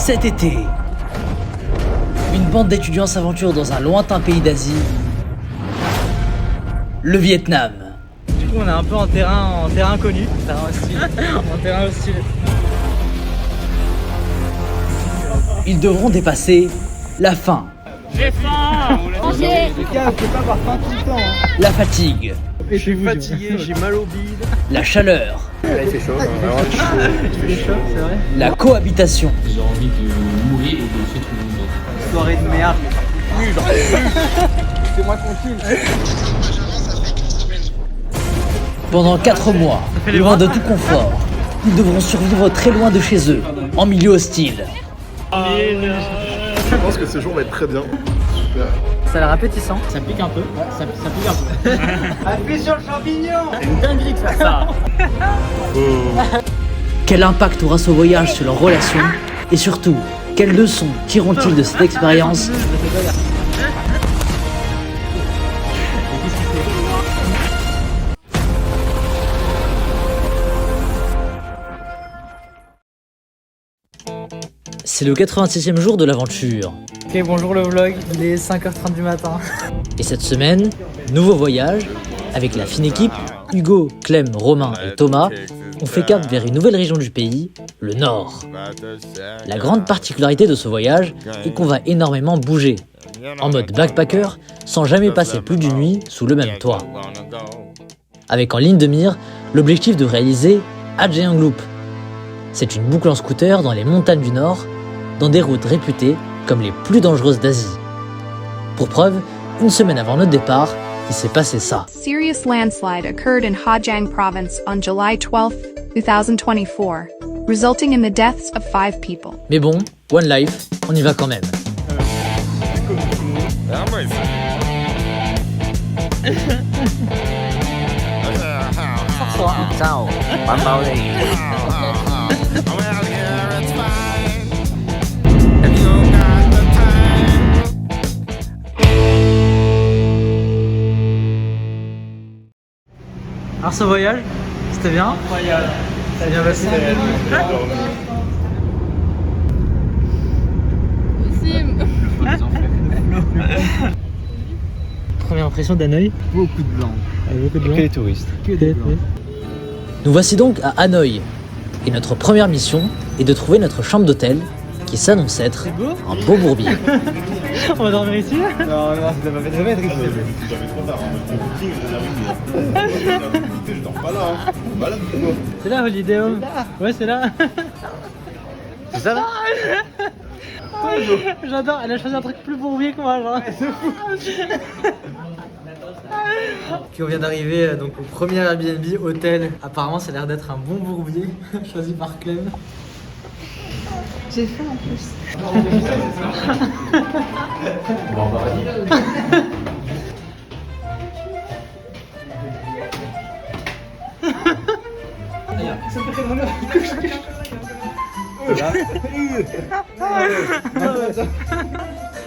Cet été, une bande d'étudiants s'aventure dans un lointain pays d'Asie, le Vietnam. Du coup, on est un peu en terrain inconnu, terrain hostile. En terrain hostile. Ils devront dépasser la faim, J'ai faim. Manger. Les gars, faut pas avoir faim tout le temps. Hein. la fatigue, Je suis fatigué, j'ai mal au bide. la chaleur, Là il fait chaud, vraiment Il est chaud, c'est vrai. la cohabitation. J'ai envie de mourir et de laisser tout le monde. Soirée de merde. C'est moi tranquille. Pendant 4 mois, loin de tout confort, ils devront survivre très loin de chez eux, en milieu hostile. Je pense que ce jour va être très bien. Super. Ça a l'air appétissant. Ça pique un peu, ouais, ça pique un peu. Appuie sur le champignon. C'est une dinguerie de faire ça. Quel impact aura ce voyage sur leur relation? Et surtout, quelles leçons tireront-ils de cette expérience? C'est le 86e jour de l'aventure. Ok, bonjour le vlog, il est 5h30 du matin. Et cette semaine, nouveau voyage, avec la fine équipe, Hugo, Clem, Romain et Thomas, on fait cap vers une nouvelle région du pays, le Nord. La grande particularité de ce voyage est qu'on va énormément bouger, en mode backpacker, sans jamais passer plus d'une nuit sous le même toit. Avec en ligne de mire l'objectif de réaliser Hat-Giang Loop. C'est une boucle en scooter dans les montagnes du Nord, dans des routes réputées comme les plus dangereuses d'Asie. Pour preuve, une semaine avant notre départ, il s'est passé ça. Serious landslide occurred in Hà-Giang province on July 12, 2024, resulting in the deaths of 5 people. Mais bon, one life, on y va quand même. Alors ce voyage, c'était bien? Incroyable. Ça a bien passé? Première impression d'Hanoï? Beaucoup de blancs. Beaucoup de blancs. Que les touristes. Que des blancs. Nous voici donc à Hanoï. Et notre première mission est de trouver notre chambre d'hôtel, qui s'annonce être un beau bourbier. On va dormir ici? Non, ça va être jamais être ici. Je dors pas là. Voilà, C'est là Holiday Home? Ouais, c'est là. c'est ça là? J'adore, elle a choisi un truc plus bourbier que moi, genre. Puis on vient d'arriver donc au premier Airbnb hôtel. Apparemment, ça a l'air d'être un bon bourbier choisi par Clem. J'ai faim en plus.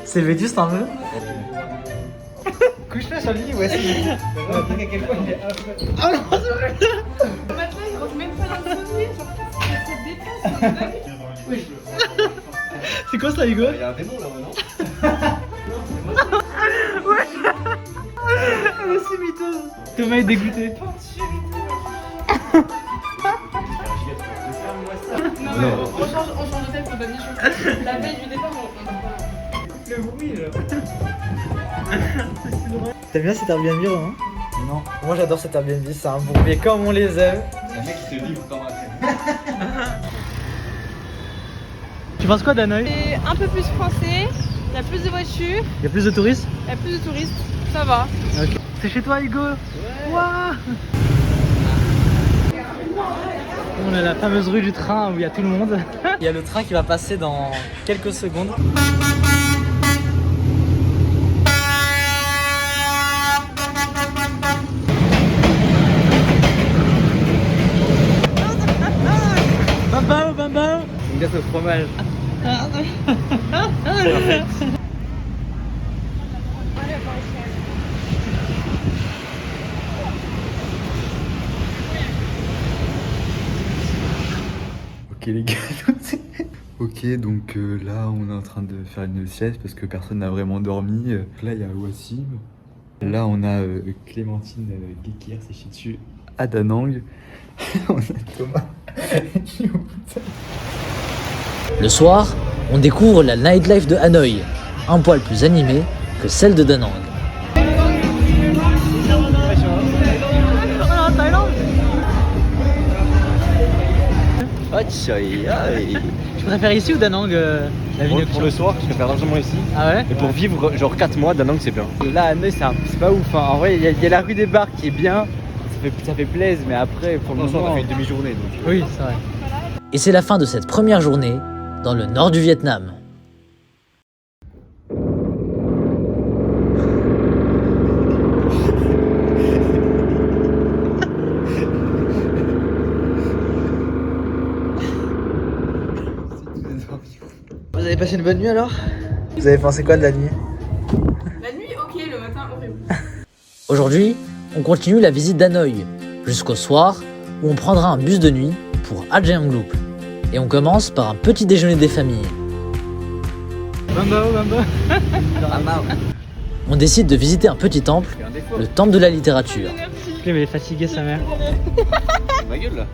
C'est vétuste un peu. Couche-toi sur le lit, ouais, c'est. Le matelas il rentre même pas dans le sommier, genre ça dépasse. C'est quoi ça, Hugo? Il y a un démon là, non? Elle est si miteuse. Thomas est dégoûté. Non, mais on change d'hôtel pour Damien Chaud. La veille du départ, on dort pas. Le bruit là. T'aimes bien cet Airbnb, Romain? Non. Moi j'adore cet Airbnb, c'est un bourbier comme on les aime. C'est un mec qui te livre dans ma tête. Tu penses quoi d'Hanoï? C'est un peu plus français, il y a plus de voitures, Il y a plus de touristes? il y a plus de touristes, ça va. Ok. C'est chez toi, Hugo? Ouais. Waouh. On a la fameuse rue du train où il y a tout le monde. Il y a le train qui va passer dans quelques secondes. Bambao, bambao. Une glace au fromage. Ok les gars, Ok, donc là on est en train de faire une sieste parce que personne n'a vraiment dormi. Là il y a Wassim. Là on a Clémentine Guéquière, c'est chié dessus à Da Nang. On a Thomas. Le soir, on découvre la nightlife de Hanoï, un poil plus animée que celle de Da Nang. Tu préfères ici ou Da Nang, la vie Pour le soir, je préfère largement ici. Ah ouais? Et pour vivre genre 4 mois, Da Nang c'est bien. Là, à Hanoï, c'est pas ouf. Hein. En vrai, il y a la rue des Bars qui est bien. Ça fait plaisir, mais après, pour le Pour le soir, on moment... a fait une demi-journée donc. Oui, c'est vrai. Et c'est la fin de cette première journée dans le nord du Vietnam. Vous avez passé une bonne nuit alors? Vous avez pensé quoi de la nuit? La nuit, ok, le matin, horrible. Aujourd'hui, on continue la visite d'Hanoï jusqu'au soir où on prendra un bus de nuit pour Hajiang Loop. Et on commence par un petit déjeuner des familles. Bamba. On décide de visiter un petit temple, le temple de la littérature. Clem est fatigué sa mère. Ma gueule là.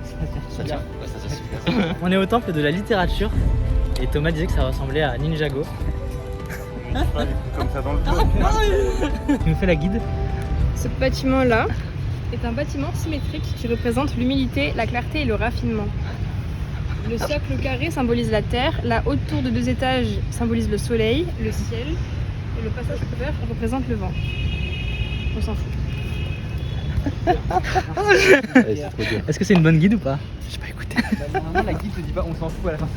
Ça tient. Ouais, ça super. On est au temple de la littérature et Thomas disait que ça ressemblait à Ninjago. Comme ça dans le dos. Il nous fait la guide. Ce bâtiment-là est un bâtiment symétrique qui représente l'humilité, la clarté et le raffinement. Le cercle carré symbolise la terre, la haute tour de 2 étages symbolise le soleil, le ciel, et le passage couvert représente le vent. On s'en fout. Est-ce que c'est une bonne guide ou pas? J'ai pas écouté. Normalement la guide te dit pas on s'en fout à la fin.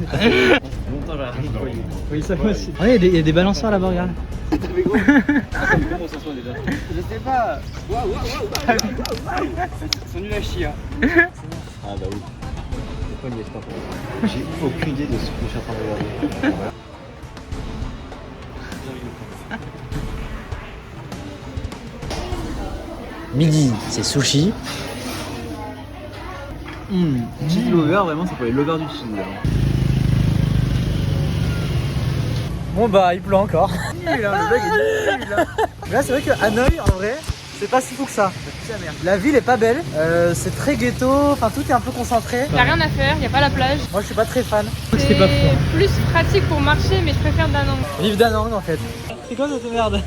Longtemps j'ai rien fait. Oui, ça va aussi. Il y a des balanceurs là-bas, regarde. Comment on s'en soit déjà? Je sais pas. Waouh. Ils sont nuls à chier. Ah bah oui. Pourquoi il n'y est pas pour J'ai aucune idée de ce que je suis en train de regarder. Midi, c'est sushi. Cheese lover, vraiment c'est pour les lovers du cheese. Bon bah il pleut encore. Là c'est vrai que Hanoï en vrai c'est pas si fou que ça. La ville est pas belle, c'est très ghetto, enfin tout est un peu concentré. Y'a rien à faire, y'a pas la plage. Moi je suis pas très fan. C'est pas fou. plus pratique pour marcher, mais je préfère Da Nang. Vive Da Nang en fait. C'est quoi cette merde?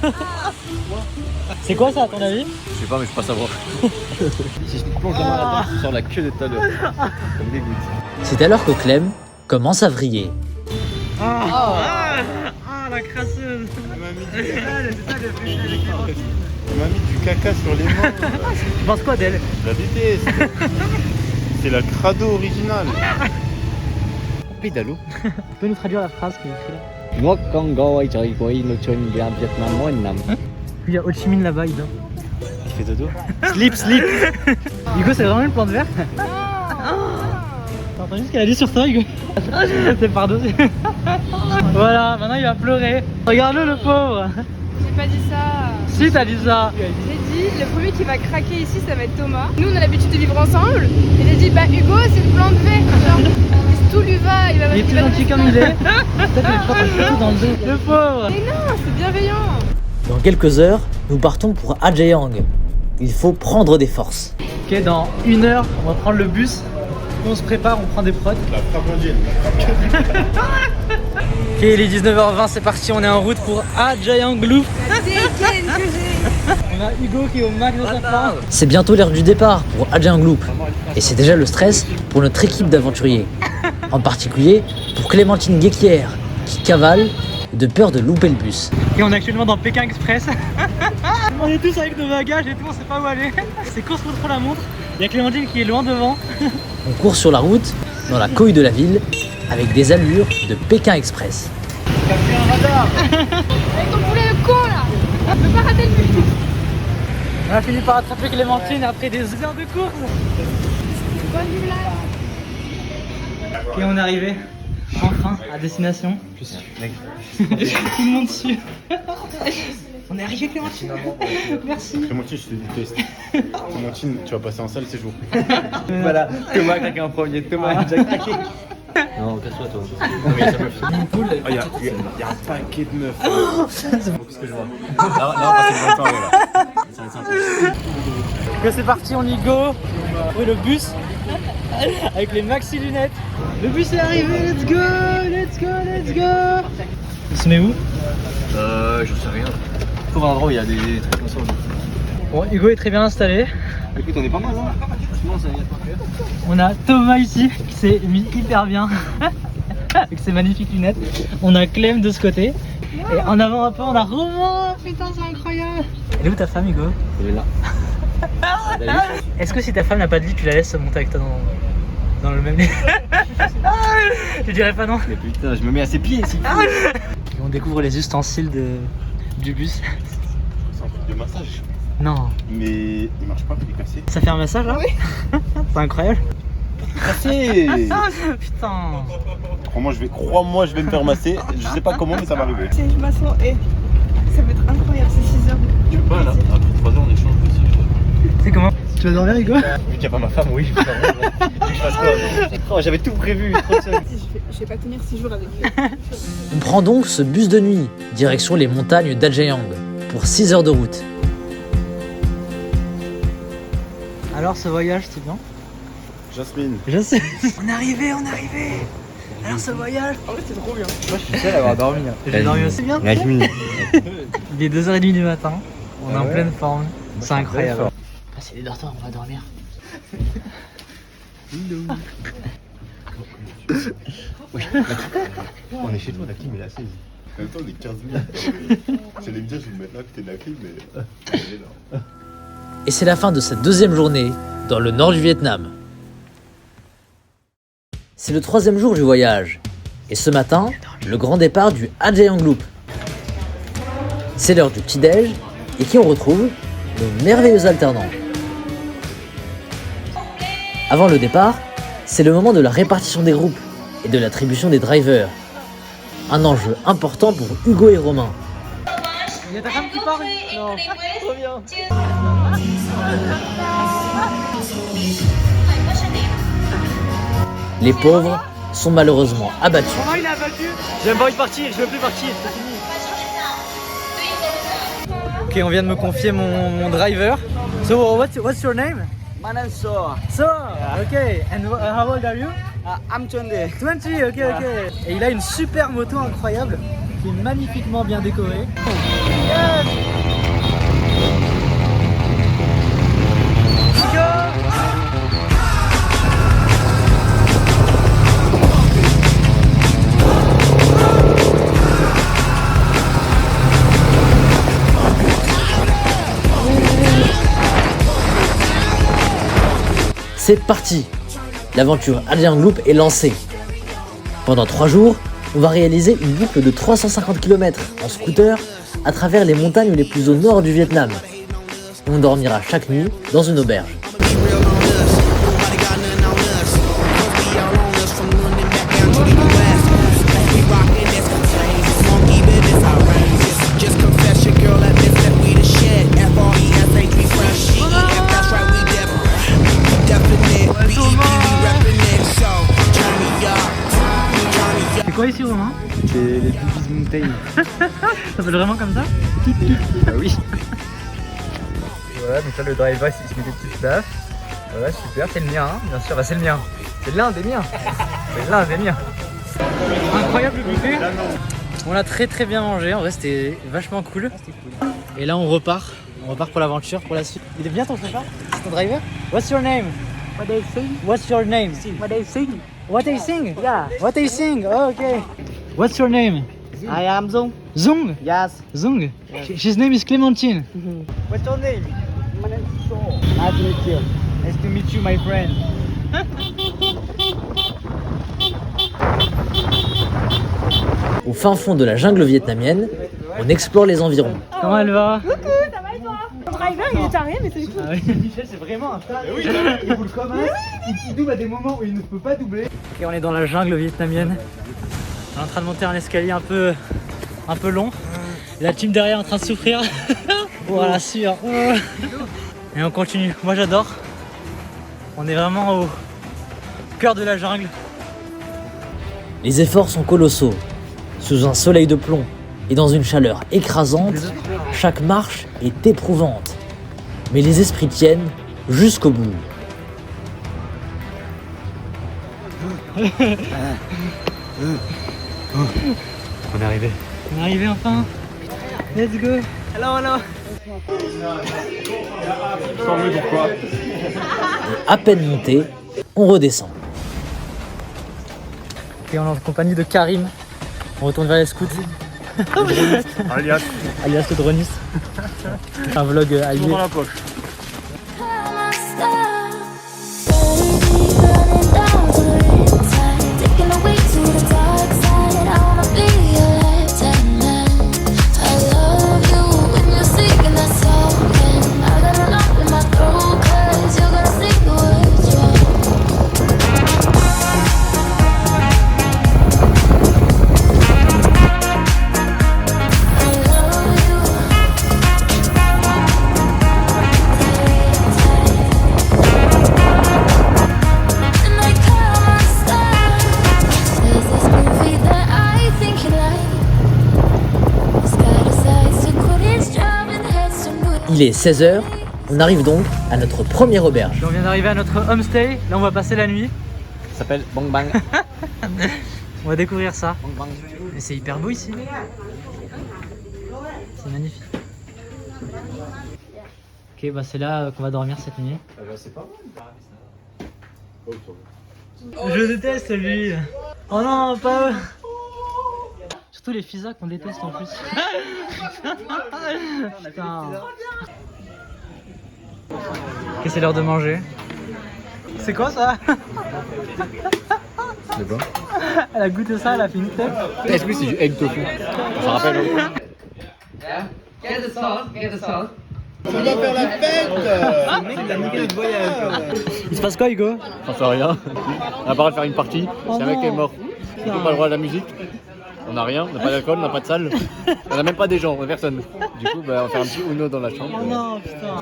C'est quoi ça à ton avis? Je sais pas mais je peux pas savoir. Si je te plonge la main là-dedans, je sors la queue de tout à l'heure. Ça me dégoûte. C'est alors que Clem commence à vriller. Ah la crasseuse. Elle m'a mis du caca sur les mains. Tu penses quoi d'elle? Je la déteste. C'est la crado originale. Pédalo. Tu peux nous traduire la phrase qu'il écrit là? Il y a Ho Chi Minh là-bas, il dort. Il fait dodo. Sleep. Hugo, c'est vraiment une plante verte? T'as entendu ce qu'elle a dit sur toi, Hugo? C'est pardonné. Voilà, maintenant il va pleurer. Regarde-le, le pauvre. J'ai pas dit ça. Si, t'as dit ça. J'ai dit, le premier qui va craquer ici, ça va être Thomas. Nous, on a l'habitude de vivre ensemble. Et j'ai dit, bah Hugo, c'est une plante verte. Genre, tout lui va. Il va Il est plus gentil comme il est. Peut-être qu'il est pas dans le dos. Le pauvre. Mais non, c'est bienveillant. Dans quelques heures, nous partons pour Hajiang. Il faut prendre des forces. Ok, dans 1 heure, on va prendre le bus. On se prépare, on prend des prods. La frappe indienne. Ok, il est 19h20, c'est parti, on est en route pour Hajiang Loop. On a Hugo qui est au max de sa forme. C'est bientôt l'heure du départ pour Hajiang Loop. Et c'est déjà le stress pour notre équipe d'aventuriers. En particulier pour Clémentine Guéquière, qui cavale de peur de louper le bus. Et on est actuellement dans Pékin Express. On est tous avec nos bagages et tout, on sait pas où aller. C'est course contre la montre. Il y a Clémentine qui est loin devant. On court sur la route, dans la couille de la ville, avec des allures de Pékin Express. Avec ton poulet de con là. On peut pas rater le but. On a fini par attraper Clémentine après des heures de course. Bonne nuit là. Et on est arrivé enfin à destination. Je suis mec. Tout le monde suit. On est arrivé Clémentine. Merci. Clémentine, je te déteste. Clémentine, tu vas passer un sale séjour. Voilà, Thomas a craqué en premier. Thomas a déjà craqué. Non, casse-toi toi. Il y a un paquet de meufs. C'est ce que je vois. Là, on passe une bonne soirée là. Ça va être sympa. C'est parti, on y go. Oui, le bus avec les maxi lunettes. Le bus est arrivé, let's go, let's go, let's go. Il se met où? J'en sais rien. Trouve un endroit où il y a des trucs ensemble. Bon, Hugo est très bien installé. Écoute, on est pas mal hein. Franchement, ça y est parfait. On a Thomas ici qui s'est mis hyper bien avec ses magnifiques lunettes. On a Clem de ce côté. Et en avant un peu, on a Romain. Putain, c'est incroyable. Elle est où ta femme, Hugo? Elle est là. Est-ce que si ta femme n'a pas de lit, tu la laisses monter avec toi dans le même lit? Tu dirais pas non? Mais putain, je me mets à ses pieds ici. Et on découvre les ustensiles du bus. C'est un truc de massage. Non. Mais il marche pas, il est cassé. Ça fait un massage là? Oui. C'est incroyable. Cassé. Putain. Crois-moi, je vais me faire masser. Je sais pas comment, mais ça va arriver. Je m'assois et ça va être incroyable, c'est 6 heures. Tu veux pas là? Après 3 heures, on échange aussi. C'est comment? Tu vas dormir, Hugo? Vu qu'il n'y a pas ma femme, oui, je vais dormir. Je fasse quoi? Oh, j'avais tout prévu, trop seul. Je vais pas tenir 6 jours avec eux. On prend donc ce bus de nuit, direction les montagnes d'Ajayang, pour 6 heures de route. Alors ce voyage, c'est bien? Jasmine. Je sais. On est arrivé, on est arrivé. Alors ce voyage. Moi, je suis seul à avoir dormi. J'ai dormi aussi bien. Jasmine. Il est 2h30 du matin. On est en ouais. pleine forme. C'est incroyable. fort. Ah, c'est les dortoirs, on va dormir. On est chez toi, la clim est assise. En même temps, on est 15 minutes. J'allais me dire, je vais me mettre là à côté de la clim, mais elle est là. Et c'est la fin de cette deuxième journée dans le nord du Vietnam. C'est le 3e jour du voyage. Et ce matin, le grand départ du Ajayang Loop. C'est l'heure du petit-déj et qui on retrouve? Nos merveilleux alternants. Avant le départ, c'est le moment de la répartition des groupes et de l'attribution des drivers. Un enjeu important pour Hugo et Romain. Il y a ta femme qui parle? Non. Trop bien. Les pauvres sont malheureusement abattus. Comment il a abattu? J'ai pas envie de partir, je veux plus partir, c'est fini. Ok, on vient de me confier mon driver. So, what's your name? My name's Soa. So, ok. And how old are you? I'm 20. 20, ok, ok. Et il a une super moto incroyable qui est magnifiquement bien décorée. Yes! Let's go! C'est parti! L'aventure Ajayang Loop est lancée. Pendant 3 jours, on va réaliser une boucle de 350 km en scooter à travers les montagnes les plus au nord du Vietnam. On dormira chaque nuit dans une auberge. C'est quoi ici, Romain? C'est les Boobies Mountain. Ça s'appelle vraiment comme ça? Ah oui. Voilà, donc là le driver il se met des petites baffes. Voilà, super, c'est le mien, hein, bien sûr, bah, c'est le mien. C'est l'un des miens. C'est l'un des miens. Incroyable le buffet. On a très bien mangé, en vrai c'était vachement cool. Et là on repart pour l'aventure, pour la suite. Il est bien ton chauffeur? C'est ton driver? What's your name? What they sing? What's your name? What they sing? What they sing? Yeah. What they sing? Oh, okay. What's your name? I am Zung. Zung? Yes. Zung? His name is Clémentine. What's your name? My name is Shaw. Nice to meet you. Nice to meet you, my friend. Au fin fond de la jungle vietnamienne, on explore les environs. Comment elle va? Coucou, ça va et toi? Ton driver il est taré mais c'est cool. Ah oui, Michel c'est vraiment un taré. Il roule comme il double à des moments où il ne peut pas doubler. Et on est dans la jungle vietnamienne. On est en train de monter un escalier un peu long. La team derrière est en train de souffrir. Voilà, sûr. Et on continue. Moi j'adore. On est vraiment au cœur de la jungle. Les efforts sont colossaux. Sous un soleil de plomb et dans une chaleur écrasante, chaque marche est éprouvante. Mais les esprits tiennent jusqu'au bout. On est arrivé. On est arrivé enfin. Let's go. Hello, hello. À peine monté, on redescend. Et on est en compagnie de Karim. On retourne vers les scouts. Alias. Alias le droniste. Un vlog allié. Dans la poche. Il est 16h, on arrive donc à notre première auberge. On vient d'arriver à notre homestay, là on va passer la nuit. Ça s'appelle Bang Bang. On va découvrir ça. Bang Bang. Mais c'est hyper beau ici. C'est magnifique. Ok, bah c'est là qu'on va dormir cette nuit. C'est pas Je déteste lui. Oh non, pas eux. Surtout les FISA qu'on déteste en plus. Putain. Ok, c'est l'heure de manger. C'est quoi ça? C'est bon. Elle a goûté ça, elle a fait une tête. Est-ce que c'est du egg tofu? Ça rappelle. Il se passe quoi, Hugo? Ça fait rien. On a pas le droit de faire une partie. Si un mec est mort, on n'a pas le droit à la musique. On n'a rien, on n'a pas d'alcool, on n'a pas de salle. On n'a même pas des gens, on n'a personne. Du coup, bah, on va faire un petit Uno dans la chambre. Oh non, putain.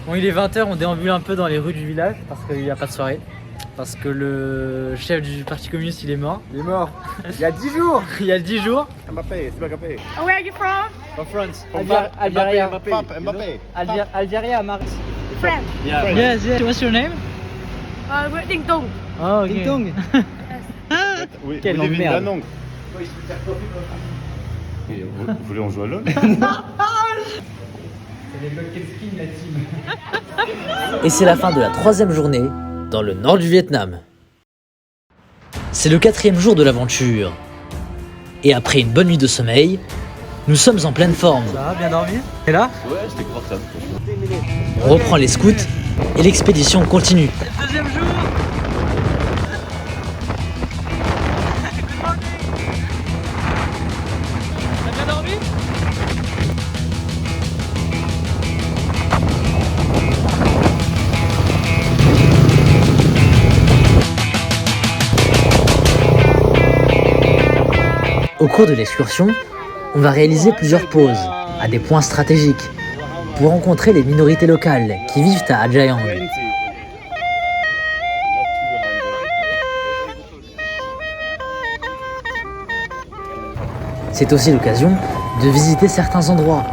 Bon, il est 20h, on déambule un peu dans les rues du village parce qu'il n'y a pas de soirée. Parce que le chef du parti communiste il est mort. Il est mort. Il y a 10 jours. Il y a 10 jours. Mbappé, c'est pas Mbappé. Oh, where are you from? From France. Algérie. Mbappé. Algérie à Maris. France. Yes, yes. What's your name? We're Ding Dong. Oh, ok. Ding dong. Oui, Quelle Olivier emmerde. Danong. Vous voulez on joue à LOL? Et c'est la fin de la 3e journée dans le nord du Vietnam. C'est le 4e jour de l'aventure. Et après une bonne nuit de sommeil, nous sommes en pleine forme. Ça va, bien dormi? Et là? Ouais, c'était confortable. On reprend les scouts et l'expédition continue. Deuxième jour. T'as bien dormi? Au cours de l'excursion, on va réaliser plusieurs pauses à des points stratégiques pour rencontrer les minorités locales qui vivent à Ajayang. C'est aussi l'occasion de visiter certains endroits,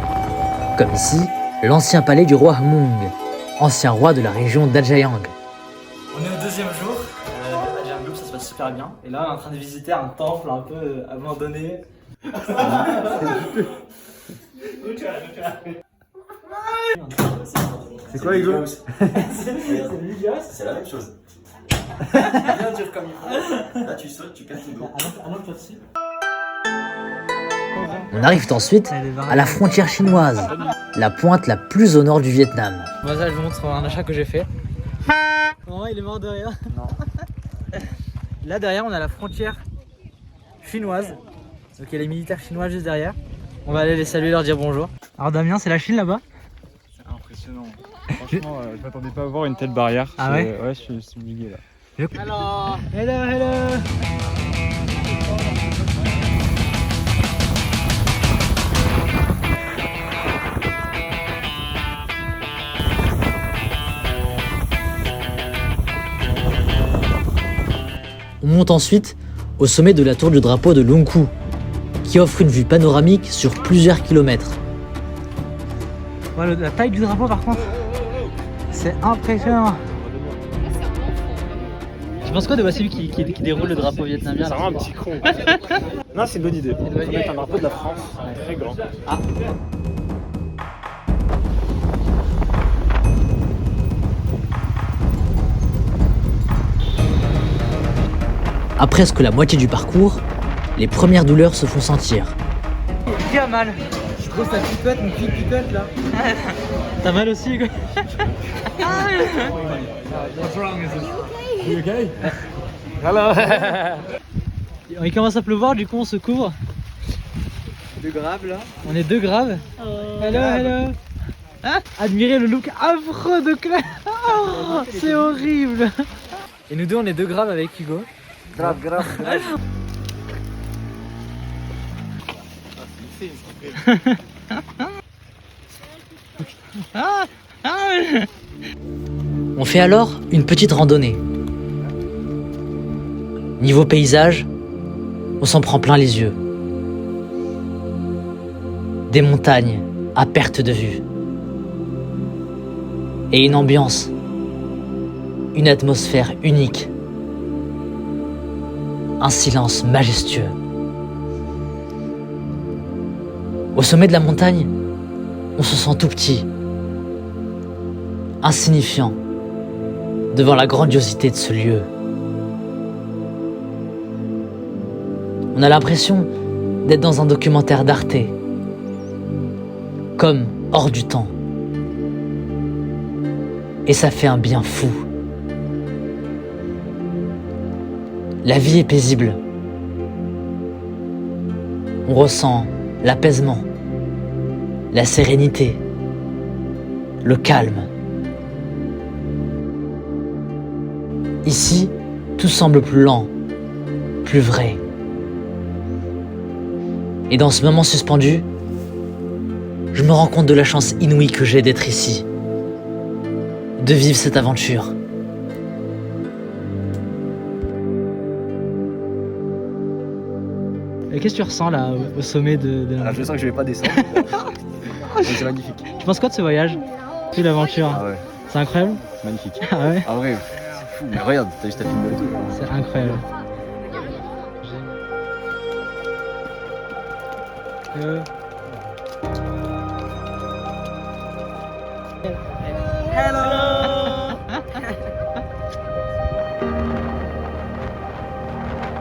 comme ici, l'ancien palais du roi Hmong, ancien roi de la région d'Ajayang. On est au deuxième jour de Ajayang Loop, ça se passe super bien. Et là, on est en train de visiter un temple un peu abandonné. C'est quoi, Hugo? C'est la même chose. Bien dur comme il faut. Là, tu sautes, tu casses le dos. On arrive ensuite à la frontière chinoise, la pointe la plus au nord du Vietnam. Moi, ça, je vous montre un achat que j'ai fait. Non, il est mort de rire. Non. Là, derrière, on a la frontière chinoise. Donc, il y a les militaires chinois juste derrière. On va aller les saluer, leur dire bonjour. Alors, Damien, c'est la Chine là-bas? C'est impressionnant. Franchement, je m'attendais pas à voir une telle barrière. Ah ouais? Ouais, je suis bugué là. Hello, hello. On monte ensuite au sommet de la tour du drapeau de Lungku, qui offre une vue panoramique sur plusieurs kilomètres. Ouais, la taille du drapeau par contre, c'est impressionnant. Tu penses quoi de celui qui déroule le drapeau vietnamien? C'est vraiment un petit con. Non, c'est une bonne idée. On va mettre un drapeau de la France, très grand. Ah. À presque la moitié du parcours, les premières douleurs se font sentir. Qui a mal? Je trouve ça picote, mon pied picote là. T'as mal aussi Hugo? Il commence à pleuvoir, du coup on se couvre. De grave là. On est deux graves. Hello, hello. Hein? Admirez le look affreux de Claire. Oh, c'est horrible. Et nous deux on est deux graves avec Hugo. Grave, grave, grave. On fait alors une petite randonnée. Niveau paysage, on s'en prend plein les yeux. Des montagnes à perte de vue. Et une ambiance, une atmosphère unique. Un silence majestueux. Au sommet de la montagne, on se sent tout petit, insignifiant, devant la grandiosité de ce lieu. On a l'impression d'être dans un documentaire d'Arte, comme hors du temps. Et ça fait un bien fou. La vie est paisible. On ressent l'apaisement, la sérénité, le calme. Ici, tout semble plus lent, plus vrai. Et dans ce moment suspendu, je me rends compte de la chance inouïe que j'ai d'être ici, de vivre cette aventure. Qu'est-ce que tu ressens là au sommet de la... Je sens que je vais pas descendre. C'est magnifique. Tu penses quoi de ce voyage? C'est l'aventure. Ah ouais, C'est incroyable? c'est magnifique. Ah ouais? Ah ouais, c'est fou. Mais regarde, t'as juste à filmer et tout. C'est incroyable.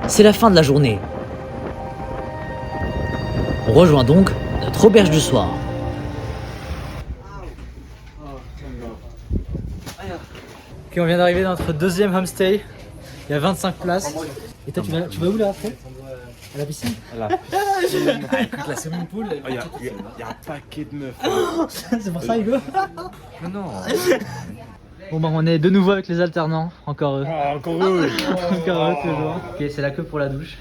C'est la fin de la journée. On rejoint donc notre auberge du soir. Ok, on vient d'arriver dans notre deuxième homestay. Il y a 25 places. Et toi, tu vas où là après? À la piscine? Là. Avec la swimming pool. Il y a un paquet de meufs. C'est pour ça, Hugo? Mais non. Bon, bah, on est de nouveau avec les alternants. Encore eux. Oh, encore eux. Encore eux, toujours. Ok, c'est la queue pour la douche.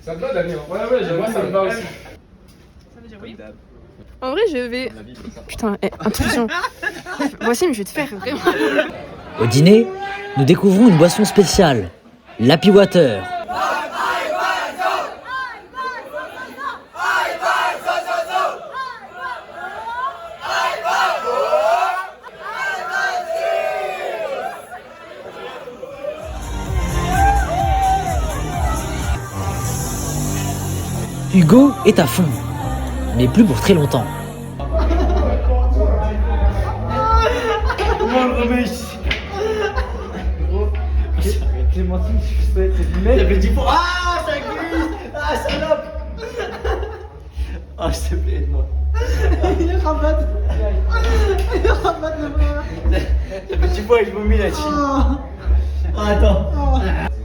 Ça te va, Damien? Ouais, moi ça me va aussi. En vrai, je vais. Putain, attention. Voici, mais je vais te faire vraiment. Au dîner, nous découvrons une boisson spéciale, l'Happy Water. Hugo est à fond, mais plus pour très longtemps. Clémentine, tu peux être du mec. J'avais dit pour. Ah, ça glisse. Ah, salope. Ah, s'il te plaît, aide-moi. Il rabatte. Il rabatte le bras. J'avais dit pour, il vomit là-dessus. Ah, attends.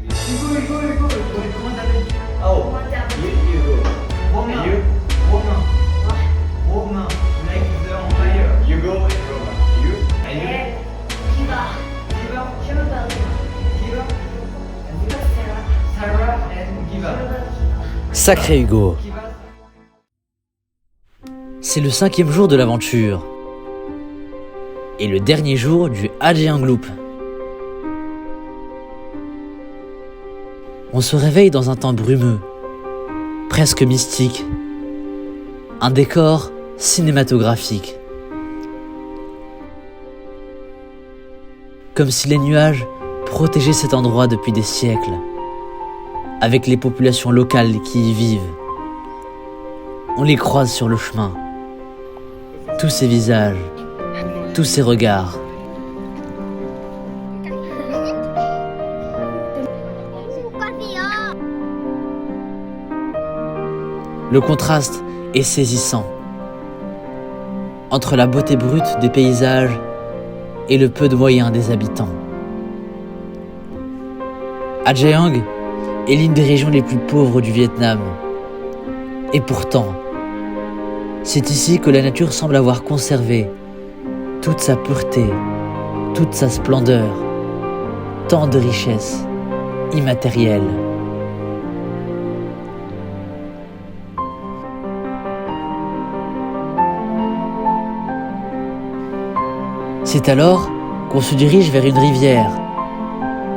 Hugo. Comment t'appelles? Oh, Hugo. Romain. Romain. Like the Empire. Hugo et Romain. You? And you? Kiva. Je m'appelle Kiva. Sarah and Kiva. Sacré Hugo. C'est le 5e jour de l'aventure. Et le dernier jour du Ha Giang Loop. On se réveille dans un temps brumeux, presque mystique, un décor cinématographique. Comme si les nuages protégeaient cet endroit depuis des siècles, avec les populations locales qui y vivent. On les croise sur le chemin, tous ces visages, tous ces regards. Le contraste est saisissant entre la beauté brute des paysages et le peu de moyens des habitants. Ha Giang est l'une des régions les plus pauvres du Vietnam. Et pourtant, c'est ici que la nature semble avoir conservé toute sa pureté, toute sa splendeur, tant de richesses immatérielles. C'est alors qu'on se dirige vers une rivière,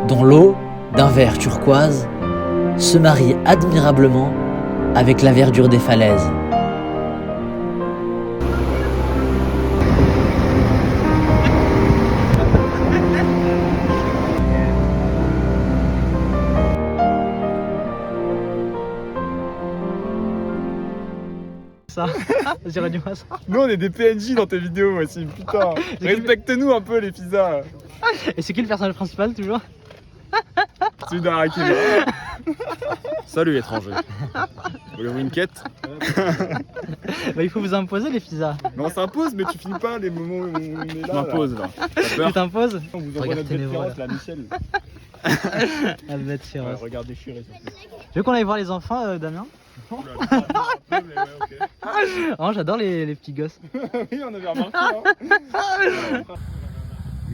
dont l'eau, d'un vert turquoise, se marie admirablement avec la verdure des falaises. Ça, j'irais du moins ça. Nous on est des PNJ dans tes vidéos aussi, putain. Respecte-nous un peu les pizzas. Et c'est qui le personnage principal toujours? Celui d'Arakim. Salut étranger. Vous voulez une quête? Bah, il faut vous imposer les pizzas. Mais on s'impose, mais tu finis pas les moments où on est là. Je m'impose là. Tu t'imposes? On vous envoie notre bête féroce là, Michel. La bête féroce. Regarde déchiré surtout. Tu veux qu'on aille voir les enfants, Damien? Oh, j'adore les petits gosses. Oui, on avait remarqué. Hein.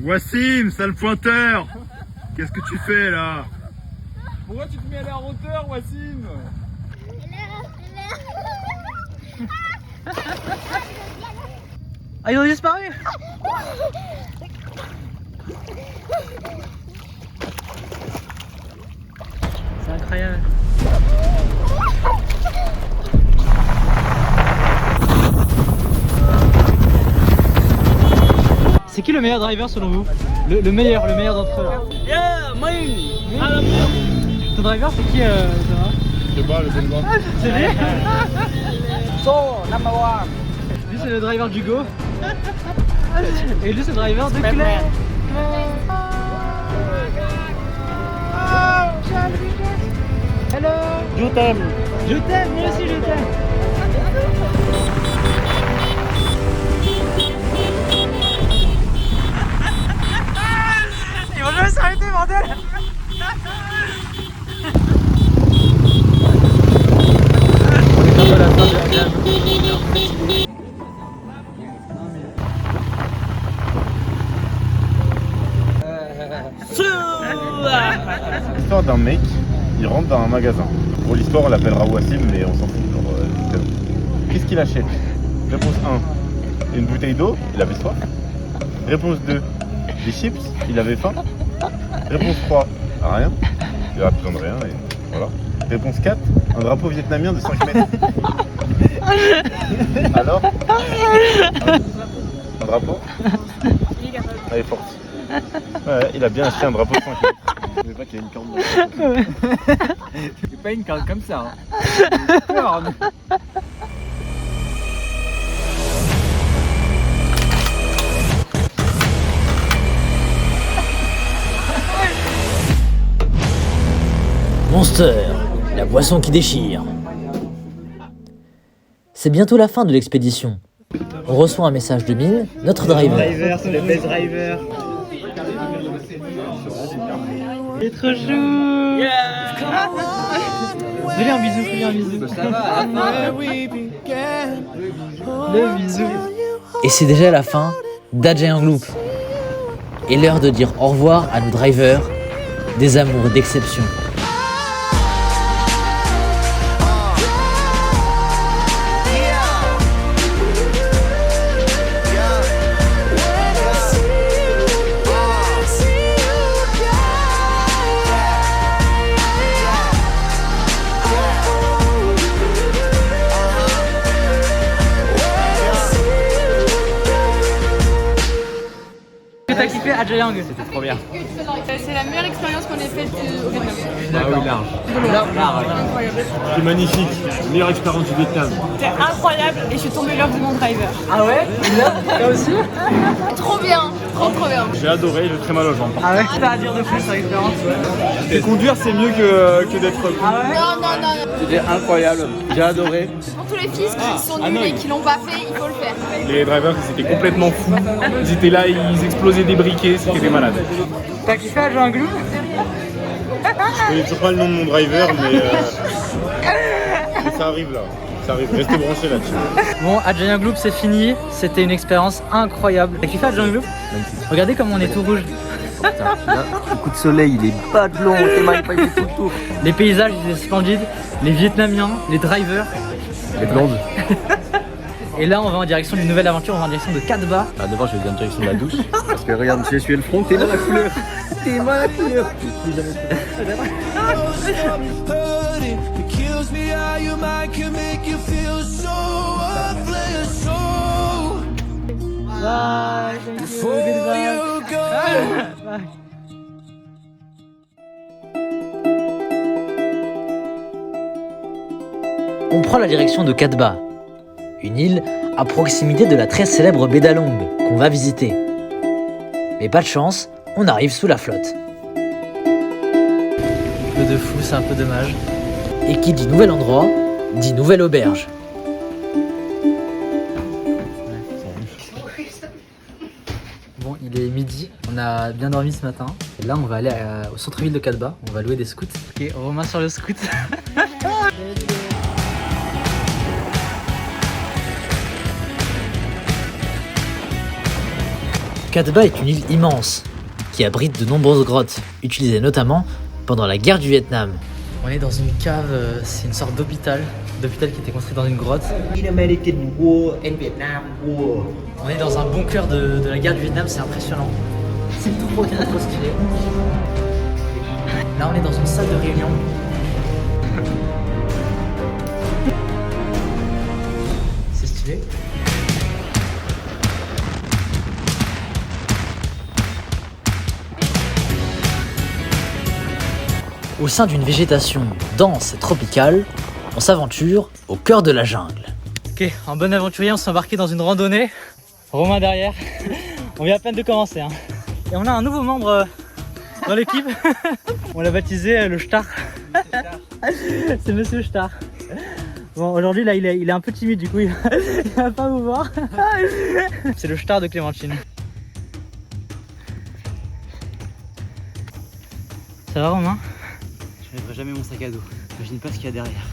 Wassim, sale pointeur. Qu'est-ce que tu fais là? Pourquoi tu te mets à la hauteur, Wassim? Ah, ils ont disparu. C'est incroyable. C'est qui le meilleur driver selon vous? Le meilleur d'entre eux là. Yeah, mine. Ton driver c'est qui Thomas? Je sais pas, le Benoît. C'est lui? So, number one. Lui c'est le driver d'Hugo. Et lui c'est le driver de Claire. Hello. Je t'aime. Je t'aime, moi aussi je t'aime. Ils vont jamais s'arrêter, bordel. L'histoire d'un mec, il rentre dans un magasin. Pour l'histoire, on l'appellera Wassim, mais on s'en fout. Qu'est-ce qu'il achète? Réponse 1, une bouteille d'eau, il avait soif. Réponse 2, des chips, il avait faim. Réponse 3, rien, il a besoin de rien. Et voilà. Réponse 4, un drapeau vietnamien de 5 mètres. Alors un drapeau? Elle est forte. Ouais, il a bien acheté un drapeau de 5 mètres. Je sais pas qu'il y a une corne. C'est pas une carte comme ça. Hein. Peur, mais... Monster, la boisson qui déchire. C'est bientôt la fin de l'expédition. On reçoit un message de Mine, notre driver. C'est le best driver. Il est trop chou. Fais-lui un bisou, fais-lui un bisou. Ça va, le bisou. Et c'est déjà la fin d'Ha Giang Loop. Et l'heure de dire au revoir à nos drivers, des amours d'exception. Jayang. C'était trop bien. C'est la meilleure expérience qu'on ait faite au Vietnam. Ah oui, large. Incroyable. C'est magnifique. Meilleure expérience du Vietnam. C'était incroyable et je suis tombée lors de mon driver. Ah ouais? Là aussi? Trop bien, trop bien. J'ai adoré, j'ai très mal aux jambes. Ah ouais? T'as à dire de plus sur l'expérience? Et conduire, c'est mieux que d'être. Ah ouais? Non. C'était incroyable. J'ai adoré. Pour tous les fils qui sont nuls et qui l'ont pas fait, il faut le faire. Les drivers, ils étaient complètement fous. Ils étaient là, ils explosaient des briquets, c'était des malades. T'as kiffé à Jayang? Je connais toujours pas le nom de mon driver, mais ça arrive là. Ça arrive, restez branchés là-dessus. Bon, à Jayang Loop c'est fini, c'était une expérience incroyable. T'as kiffé à Jayang Loop? Regardez comme on est tout rouge. Là, le coup de soleil, il est pas de long, c'est magnifique, il fait tout le tour. Les paysages ils étaient splendides, les Vietnamiens, les drivers. Les blondes. Et là on va en direction d'une nouvelle aventure, on va en direction de Cat Ba. Ah, d'abord, je vais en direction de la douche. Parce que regarde, j'ai essuyé le front, t'es mal la couleur. T'es mal la couleur. Bye, thank you, goodbye. On prend la direction de Cat Ba, une île à proximité de la très célèbre baie d'Along qu'on va visiter. Mais pas de chance, on arrive sous la flotte. Un peu de fou, c'est un peu dommage. Et qui dit nouvel endroit, dit nouvelle auberge. Bon, il est midi, on a bien dormi ce matin. Et là, on va aller au centre-ville de Cat Ba, on va louer des scouts. Ok, Romain sur le scout. Cat Ba est une île immense, qui abrite de nombreuses grottes, utilisées notamment pendant la guerre du Vietnam. On est dans une cave, c'est une sorte d'hôpital qui était construit dans une grotte. American War and Vietnam War. On est dans un bunker de la guerre du Vietnam, c'est impressionnant. C'est trop stylé. Là, on est dans une salle de réunion. C'est stylé. Au sein d'une végétation dense et tropicale, on s'aventure au cœur de la jungle. Ok, en bon aventurier, on s'est embarqué dans une randonnée. Romain derrière. On vient à peine de commencer. Hein. Et on a un nouveau membre dans l'équipe. On l'a baptisé le Star. C'est Monsieur Star. Bon, aujourd'hui, là, il est un peu timide, du coup, il va pas vous voir. C'est le Star de Clémentine. Ça va, Romain? Je n'enlèverai jamais mon sac à dos. J'imagine pas ce qu'il y a derrière.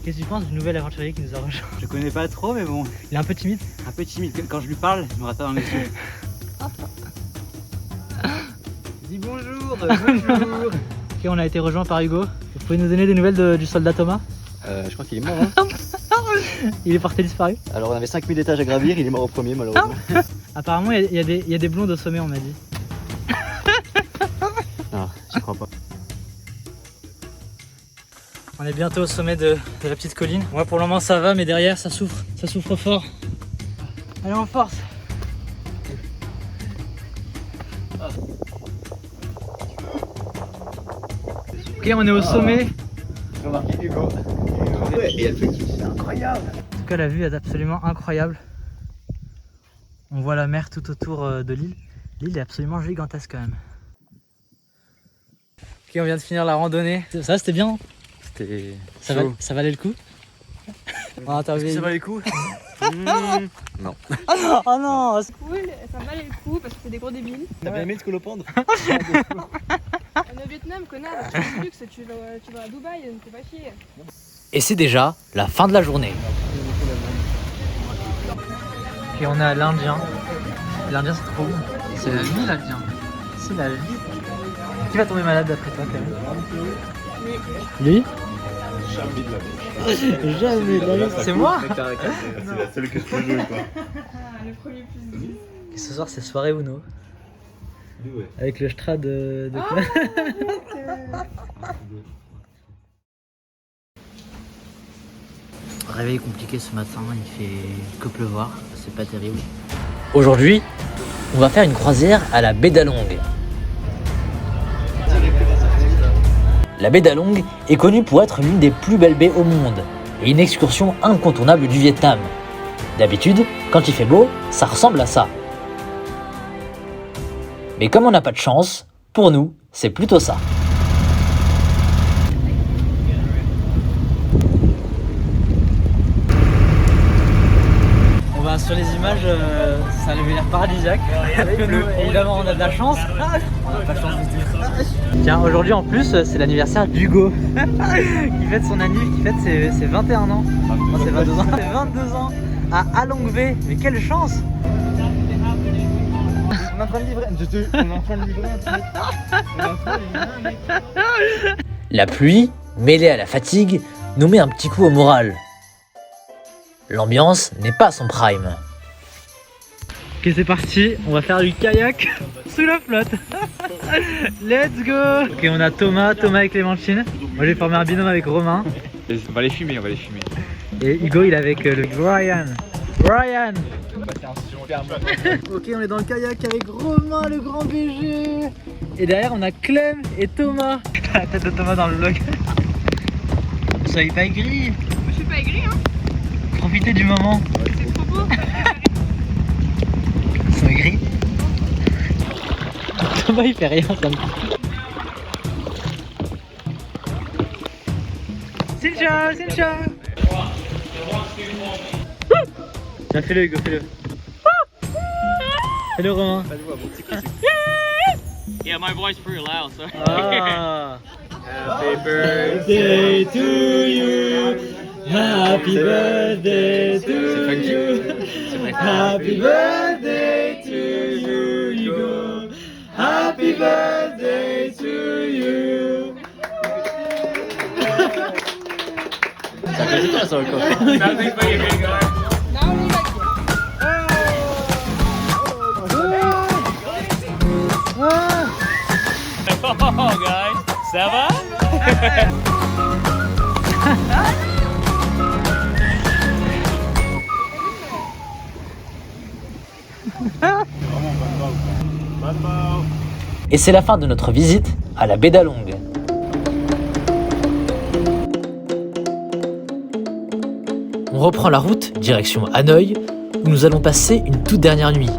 Qu'est-ce que tu penses du nouvel aventurier qui nous a rejoint? Je connais pas trop, mais bon. Il est un peu timide. Un peu timide. Quand je lui parle, il me rate pas dans les yeux. Dis bonjour, bonjour. Ok, on a été rejoint par Hugo. Vous pouvez nous donner des nouvelles du soldat Thomas? Je crois qu'il est mort. Hein. Il est porté disparu. Alors on avait 5000 étages à gravir, il est mort au premier malheureusement. Apparemment, il y a des blondes au sommet, on m'a dit. Non, j'y crois pas. On est bientôt au sommet de la petite colline. Moi pour le moment ça va, mais derrière ça souffre fort. Allez, on force. Ok, on est au sommet. Remarquez Hugo. Et elle fait qui, c'est incroyable. En tout cas la vue est absolument incroyable. On voit la mer tout autour de l'île. L'île est absolument gigantesque quand même. Ok, on vient de finir la randonnée. Ça c'était bien. C'était Ça valait le coup. On a ça valait le coup. Non. Oh non. C'est cool, ça valait le coup parce que c'est des gros débiles. T'as bien aimé le scolopendre? On est au Vietnam, connard, tu veux luxe, tu vas à Dubaï, ne fais pas chier. Et c'est déjà la fin de la journée. Et on est à l'Indien. L'Indien c'est trop bon. C'est la vie l'Indien. C'est la vie. Qui va tomber malade d'après toi quand même? Lui? Jamais de la bouche. Jamais de la vie. C'est moi? C'est la seule que je peux jouer ou pas? Le premier plus 10. Et ce soir c'est soirée Uno. Ouais. Avec le Strad de Réveil compliqué ce matin, il fait que pleuvoir, c'est pas terrible. Aujourd'hui, on va faire une croisière à la baie d'Along. La baie d'Along est connue pour être l'une des plus belles baies au monde et une excursion incontournable du Vietnam. D'habitude, quand il fait beau, ça ressemble à ça. Mais comme on n'a pas de chance, pour nous, c'est plutôt ça. Sur les images, ça avait l'air paradisiaque. Que nous, évidemment, on a de la chance. On n'a pas de chance du tout. Tiens, aujourd'hui en plus, c'est l'anniversaire d'Hugo qui fête son anniv, qui fête ses 21 ans. Non, c'est 22 ans. C'est 22 ans à Along Bay. Mais quelle chance! On est en train de livrer. On est en train de livrer un truc. On est en train de livrer un mec. La pluie, mêlée à la fatigue, nous met un petit coup au moral. L'ambiance n'est pas son prime. Ok, c'est parti, on va faire du kayak sous la flotte. Let's go. Ok, on a Thomas et Clémentine. Moi j'ai formé un binôme avec Romain. On va les fumer, Et Hugo il est avec le Ryan. Ok, on est dans le kayak avec Romain, le grand BG. Et derrière on a Clem et Thomas. La tête de Thomas dans le vlog. Soyez pas aigris. Je suis pas aigri, hein. Profitez du moment. C'est trop beau. Ils sont aigris. Thomas il fait rien, ça me... Cynthia. Tiens, fais-le Hugo, fais-le. Fais-le Romain. Yeah, my voice pretty loud, so. Ah. Happy birthday to you. Happy birthday to you. Happy birthday to you, Hugo. Happy birthday to you. Ça fait toi ça encore. Oh, guys, ça va? Et c'est la fin de notre visite à la baie d'Along. On reprend la route direction Hanoï où nous allons passer une toute dernière nuit.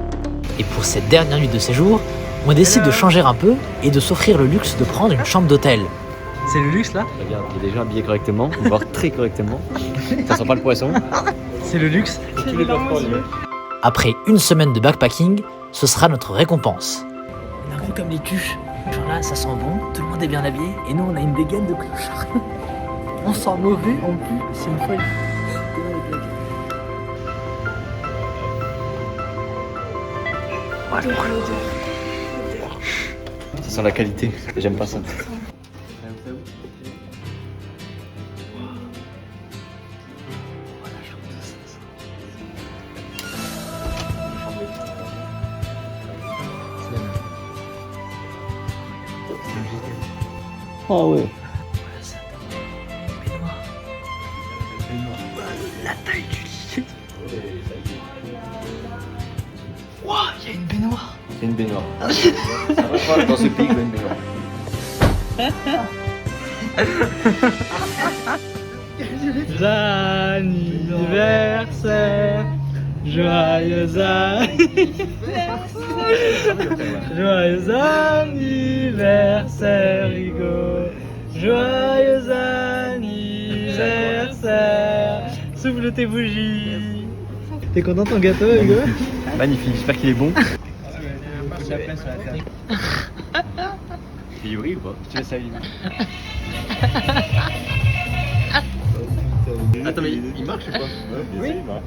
Et pour cette dernière nuit de séjour, on décide de changer un peu et de s'offrir le luxe de prendre une chambre d'hôtel. C'est le luxe là? Regarde, il est déjà habillé correctement, voire très correctement. Ça sent pas le poisson. C'est le luxe. Après une semaine de backpacking, ce sera notre récompense. On est un peu comme les tuches. Genre là, ça sent bon, tout le monde est bien habillé, et nous on a une dégaine de clochard. On sent mauvais en plus, c'est une folie. Ça sent la qualité, j'aime pas ça. Ah ouais. La taille du lit. Waouh, il y a une baignoire. C'est une baignoire. Ça va pas dans ce pays, une baignoire. Anniversaire, joyeux anniversaire, joyeux anniversaire Hugo, joyeux anniversaire, souffle tes bougies. T'es content de ton gâteau Hugo? Magnifique, j'espère qu'il est bon. Il brille ou pas? Tu laisses allumer. Attends, mais il marche ou pas? Oui, il marche.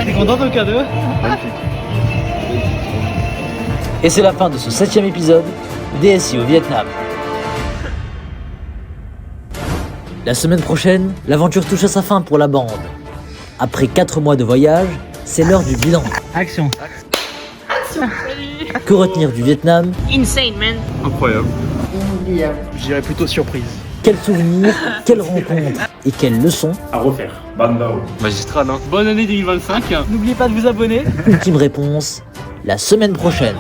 T'es content de ton cadeau? Magnifique. Et c'est la fin de ce 7e épisode DSI au Vietnam. La semaine prochaine, l'aventure touche à sa fin pour la bande. Après 4 mois de voyage, c'est l'heure du bilan. Action. Que retenir du Vietnam? Insane, man. Incroyable. Je dirais plutôt surprise. Quels souvenirs, quelles rencontres et quelles leçons? À refaire. Bandao. Magistral, non? Bonne année 2025. N'oubliez pas de vous abonner. Ultime réponse, la semaine prochaine.